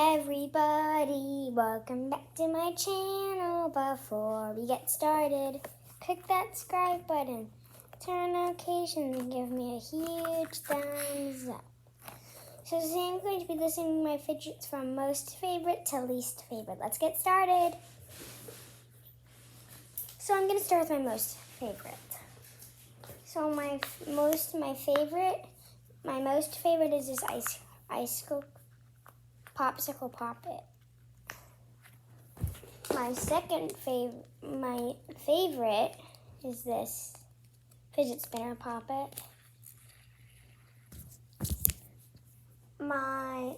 everybody, welcome back to my channel. Before we get started, click that subscribe button, turn on notifications, and give me a huge thumbs up. So today I'm going to be listing my fidgets from most favorite to least favorite. Let's get started. So I'm going to start with my most favorite. So my most favorite is this icicle popsicle poppet. My favorite is this fidget spinner poppet. My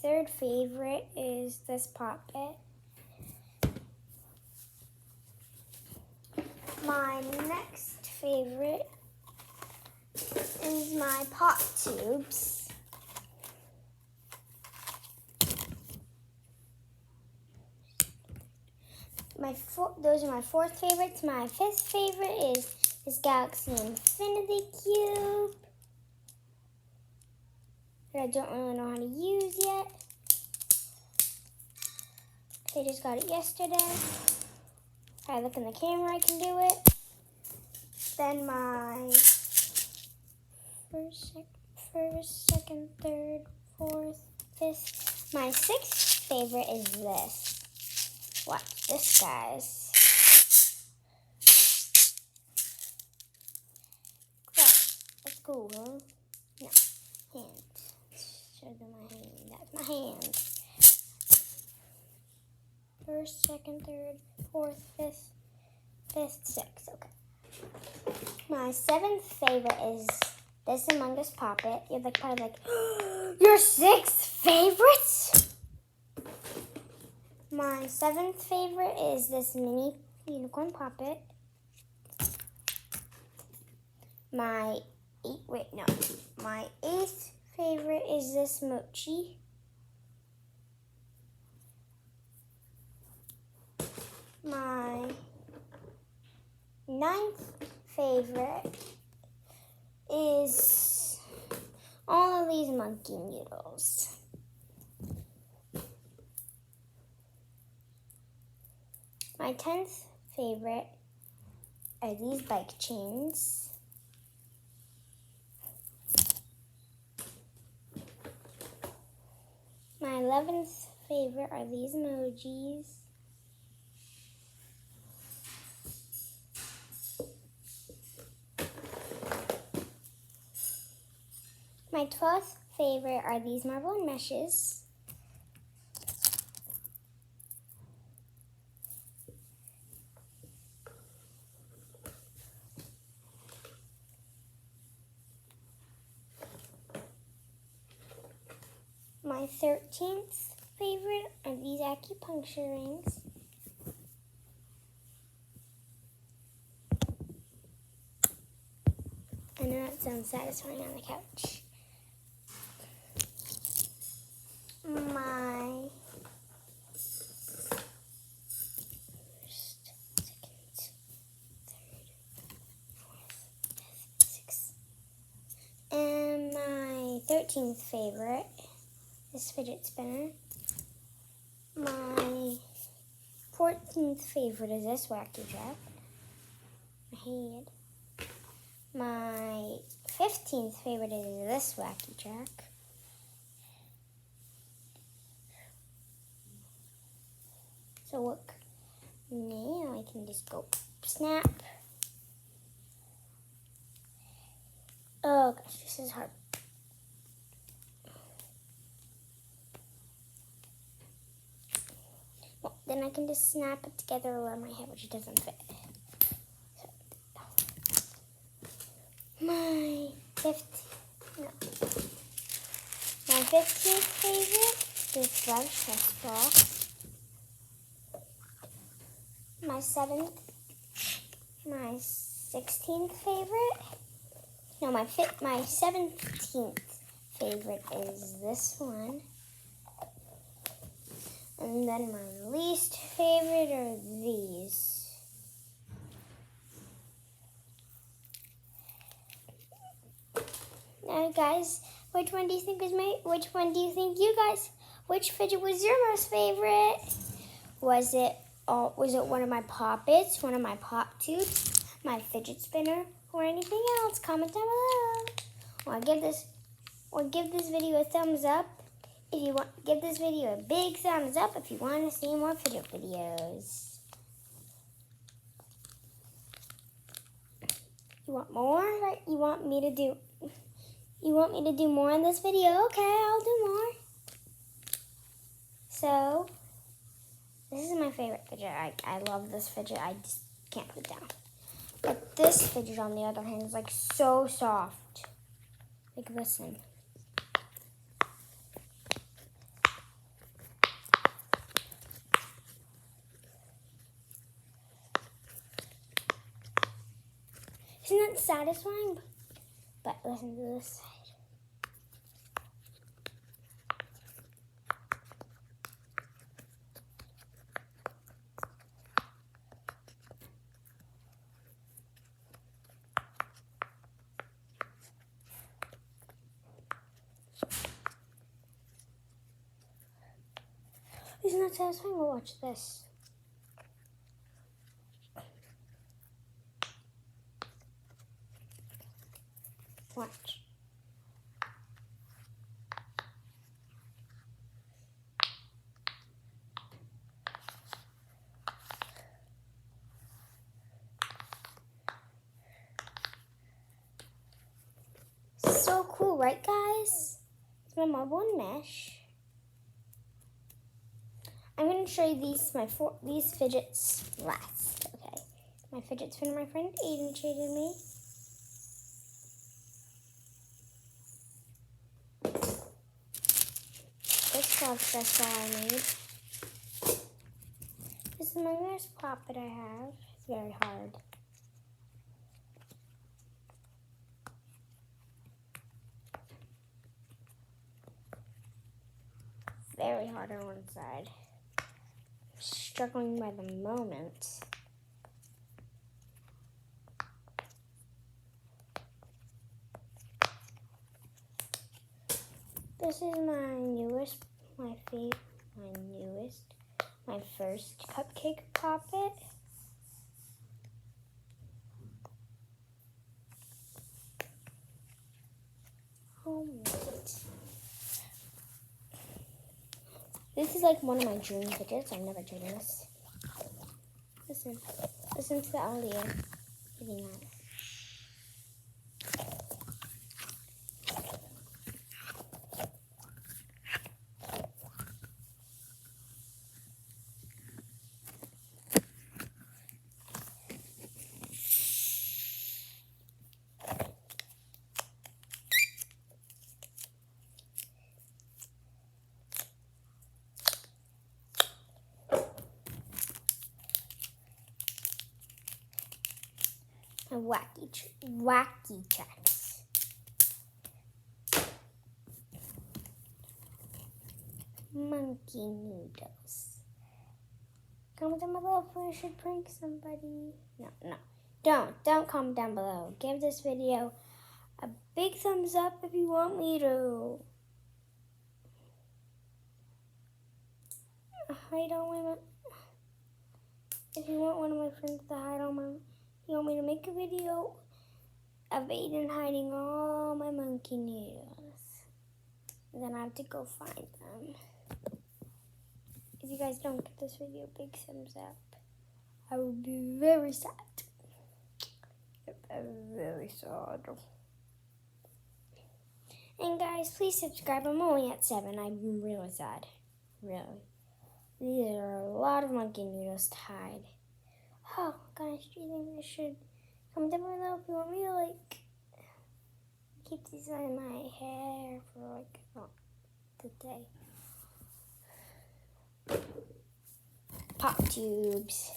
third favorite is this poppet. My next favorite is my pop tubes. Those are my fourth favorites. My fifth favorite is this Galaxy Infinity Cube that I don't really know how to use yet. I just got it yesterday. If I look in the camera, I can do it. Then my first, second, third, fourth, fifth. My sixth favorite is this. Watch this, guys. That's cool, huh? No, hand. Show them my hand. That's my hand. First, second, third, fourth, fifth, sixth. Okay. My seventh favorite is this Among Us poppet. You're probably like, your sixth favorite? My seventh favorite is this mini unicorn poppet. My eighth favorite is this mochi. My ninth favorite is all of these monkey noodles. My 10th favorite are these bike chains. My 11th favorite are these emojis. My 12th favorite are these marble meshes. My 13th favorite are these acupuncture rings. I know that sounds satisfying on the couch. My first, second, third, fourth, fifth, sixth. And my 13th favorite is fidget spinner. My 14th favorite is this wacky jack. My head. My 15th favorite is this wacky jack. So look, now I can just go snap. Oh gosh, this is hard. Well, then I can just snap it together around my head, which doesn't fit. So, my 15th favorite is large chest box. My 16th favorite. No, my 17th favorite is this one. And then my least favorite are these. Now, guys, which one do you think which fidget was your most favorite? Was it one of my poppets, one of my pop tubes, my fidget spinner, or anything else? Comment down below. Or give this video a thumbs up if you want. Give this video a big thumbs up if you want to see more fidget videos. You want more? Right? You want me to do more in this video? Okay, I'll do more. So, this is my favorite fidget. I love this fidget. I just can't put it down. But this fidget, on the other hand, is like so soft. Like, listen. Isn't that satisfying? But listen to this side. Isn't that satisfying? We'll watch this. Watch. So cool, right, guys? It's my marble and mesh. I'm going to show you these fidgets last, okay? My fidget spinner my friend Aiden traded me. This box that's all I made. This is my newest poppet I have. It's very hard. Very hard on one side. Struggling by the moment. This is my first cupcake poppet. Homemade. This is like one of my dream fidgets. I've never tried this. Listen to the audio. Pretty nice. Wacky tracks. Monkey noodles. Comment down below if we should prank somebody. No. Don't comment down below. Give this video a big thumbs up if you want me to hide on my. If you want one of my friends to hide on my. You want me to make a video of Aiden hiding all my monkey noodles. And then I have to go find them. If you guys don't get this video a big thumbs up, I will be very sad. Very sad. And guys, please subscribe. I'm only at 7. I'm really sad. Really. These are a lot of monkey noodles to hide. Oh, guys, do you think I should comment down below if you want me to, like, keep these on my hair for, like, the day? Pop tubes.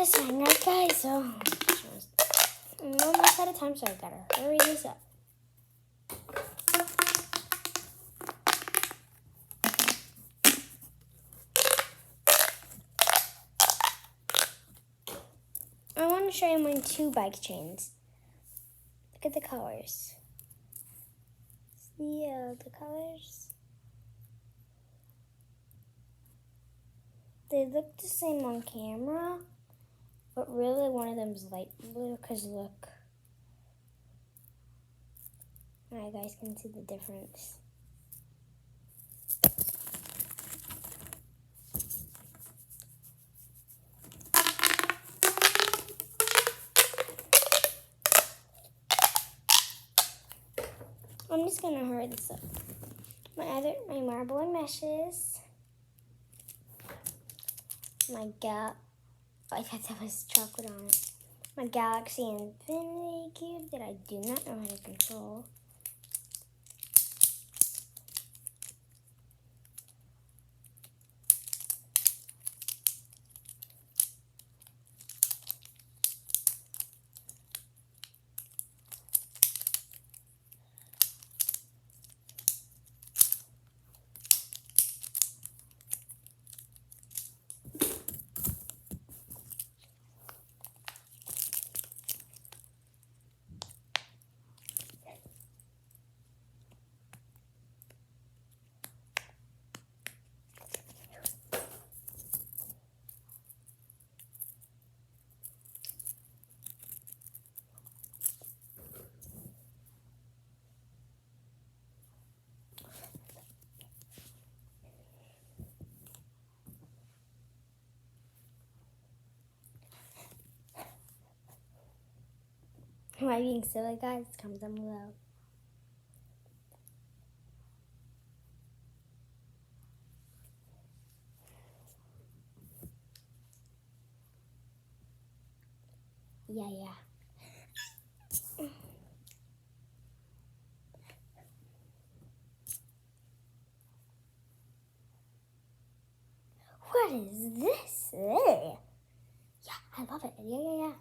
satisfying, right, guys? So, I'm almost out of time, so I gotta hurry this up. I want to show you my 2 bike chains. Look at the colors. See the colors? They look the same on camera, but really one of them's light blue, because look. Now you guys can see the difference. I'm just gonna hurry this up. My marble and meshes. Oh, I thought that was chocolate on it. My Galaxy Infinity Cube that I do not know how to control. Am I being silly, guys? Comment down below. Yeah. What is this? Yeah, I love it. Yeah.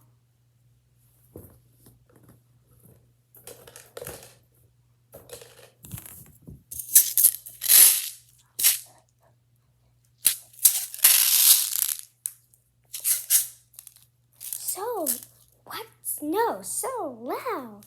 So, what's no so loud?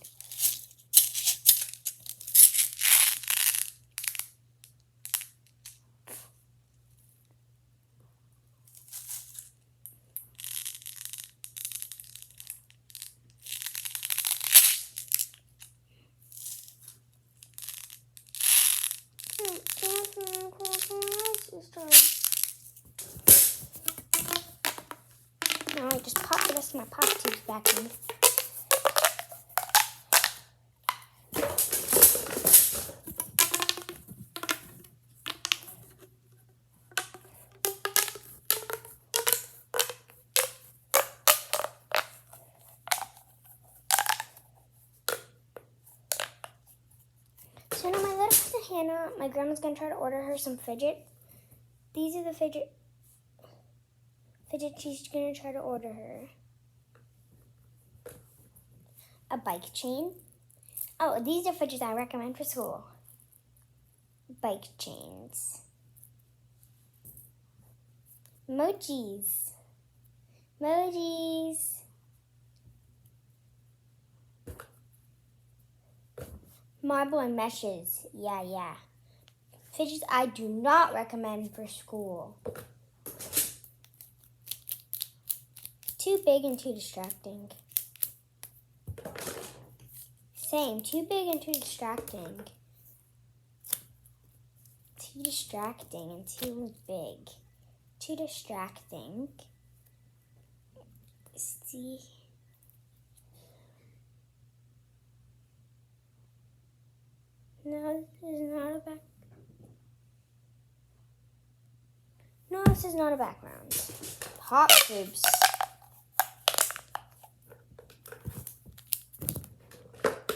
Now I just pop the rest of my pop tubes back in. So now my little cousin Hannah, my grandma's gonna try to order her some fidget. These are the fidget she's gonna try to order her. A bike chain. Oh, these are fidgets I recommend for school. Bike chains. Emojis. Marble and meshes. Yeah. Fidgets I do not recommend for school. Too big and too distracting. Same, too big and too distracting. Too distracting and too big. Too distracting. See? No, this is not a back. No, this is not a background. Pop tubes.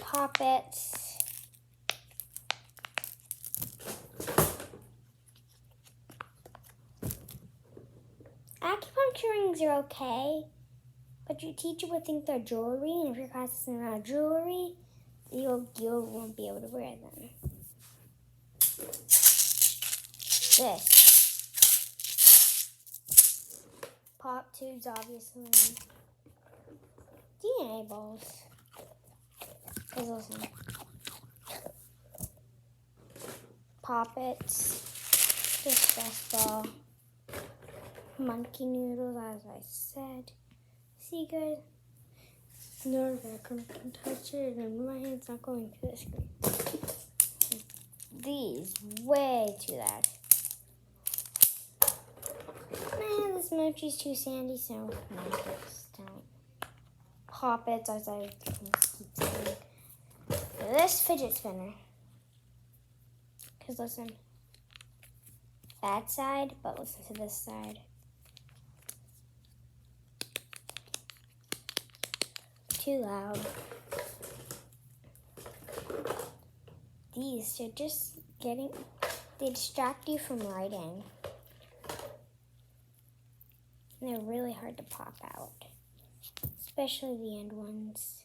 Pop it. Acupuncture rings are okay. But your teacher would think they're jewelry, and if your class is not jewelry, you won't be able to wear them. This. Pop tubes, obviously. DNA balls. Because listen. Poppets. Distress ball. Monkey noodles, as I said. See, guys? No, I can touch it, and my hand's not going through the screen. These, way too loud. Man, this mochi's too sandy, so no, just don't. Poppets, as I keep saying. This fidget spinner. Because listen, that side, but listen to this side. Too loud. These are just they distract you from writing. And they're really hard to pop out, especially the end ones.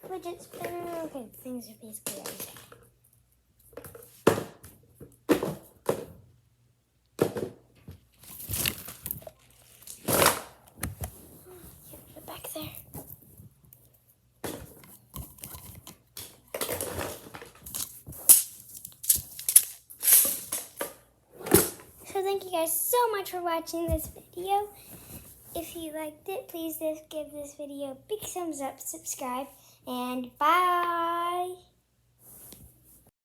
Fidget spinner. Okay, things are basically everything. Back there. So thank you guys so much for watching this video. If you liked it, please just give this video a big thumbs up, subscribe, and bye.